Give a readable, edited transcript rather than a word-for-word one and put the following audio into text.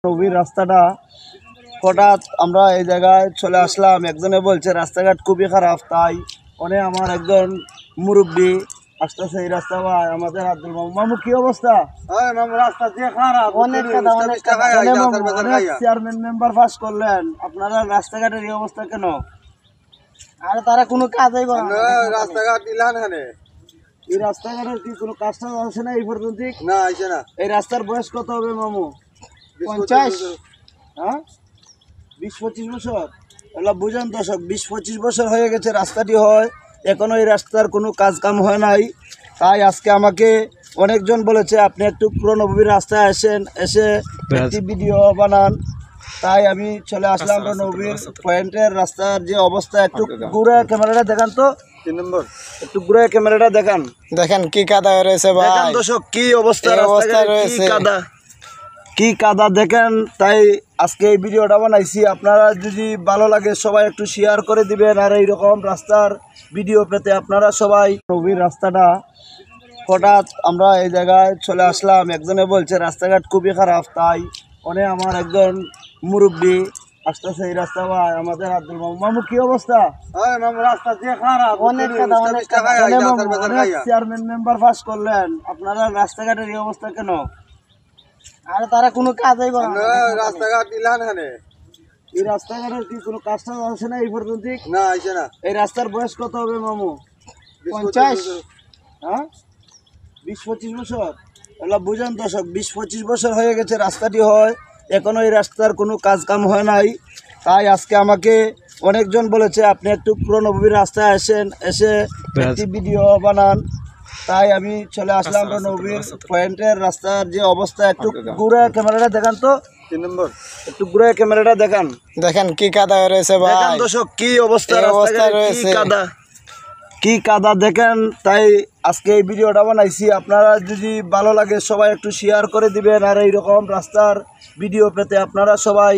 নবীর রাস্তাটা হঠাৎ আমরা এই জায়গায় চলে আসলাম। একজনে বলছে রাস্তাঘাট খুবই খারাপ, তাই অনেক আমার একজন মুরব্বী আসতেছে এই রাস্তা। ভাই আমাদের আব্দুল মামু কি অবস্থা? রাস্তা যে খারাপ, অনেক চেয়ারম্যান মেম্বার পাস করলেন, আপনারা রাস্তাঘাটের এই অবস্থা কেন? আরে তারা কোনো কাজই করে না, রাস্তাঘাট দিলান হানে। এই রাস্তাঘাটের কি কোনো কাজ টাজ আছে না এই পর্যন্ত? না আছে না। এই রাস্তার বয়স কত হবে মামু? 50? হ্যাঁ, 20-25 বছর। এগুলো বুঝেন দর্শক, 20-25 বছর হয়ে গেছে রাস্তাটি হয়, এখনো এই রাস্তার কোনো কাজ কাম হয় নাই। তাই আজকে আমাকে অনেকজন বলেছে আপনি একটু পুরোনবীর রাস্তায় আসেন, এসে একটি ভিডিও বানান। তাই আমি চলে আসলাম নবীর পয়েন্টের রাস্তার যে অবস্থা। একটু ঘুরে ক্যামেরাটা দেখান তো, 3 নম্বর একটু ঘুরে ক্যামেরাটা দেখান। দেখেন কি কাদা রয়েছে ভাই, দেখেন দর্শক কি অবস্থা রয়েছে, কি কাদা দেখেন। তাই আজকে এই ভিডিওটা বানাইছি। আপনারা যদি ভালো লাগে সবাই একটু শেয়ার করে দিবেন। আর এইরকম রাস্তার ভিডিও পেতে আপনারা সবাই নবীর রাস্তাটা হঠাৎ আমরা এই জায়গায় চলে আসলাম। একজনে বলছে রাস্তাঘাট খুবই খারাপ, তাই অনেক আমার একজন মুরব্বী আসতেছে এই রাস্তা। ভাই আমাদের আব্দুল মামু কি অবস্থা? রাস্তা যে খারাপ, অনেক চেয়ারম্যান মেম্বার পাস করলেন, আপনারা রাস্তাঘাটের এই অবস্থা কেন? আরে তারা কোনো কাজই করে না, রাস্তাঘাট দিলান হানে। এই রাস্তাঘাটের কি কোনো কাজ টাজ আছে না এই পর্যন্ত? না আছে না। এই রাস্তার বয়স কত হবে মামু? 50? হ্যাঁ, 20-25 বছর। এগুলো বুঝেন দর্শক, 20-25 বছর হয়ে গেছে রাস্তাটি হয়, এখনো এই রাস্তার কোনো কাজ কাম হয় নাই। তাই আজকে আমাকে অনেকজন বলেছে আপনি একটু পুরোনবীর রাস্তায় আসেন, এসে একটি ভিডিও বানান। তাই আমি চলে আসলাম নবীর পয়েন্টের রাস্তার যে অবস্থা। একটু ঘুরে ক্যামেরাটা দেখান তো, 3 নম্বর একটু ঘুরে ক্যামেরাটা দেখান। দেখেন কি কাদা রয়েছে ভাই, দেখেন দর্শক কি অবস্থা রয়েছে, কি কাদা দেখেন। তাই আজকে এই ভিডিওটা বানাইছি। আপনারা যদি ভালো লাগে সবাই একটু শেয়ার করে দিবেন। আর এইরকম রাস্তার ভিডিও পেতে আপনারা সবাই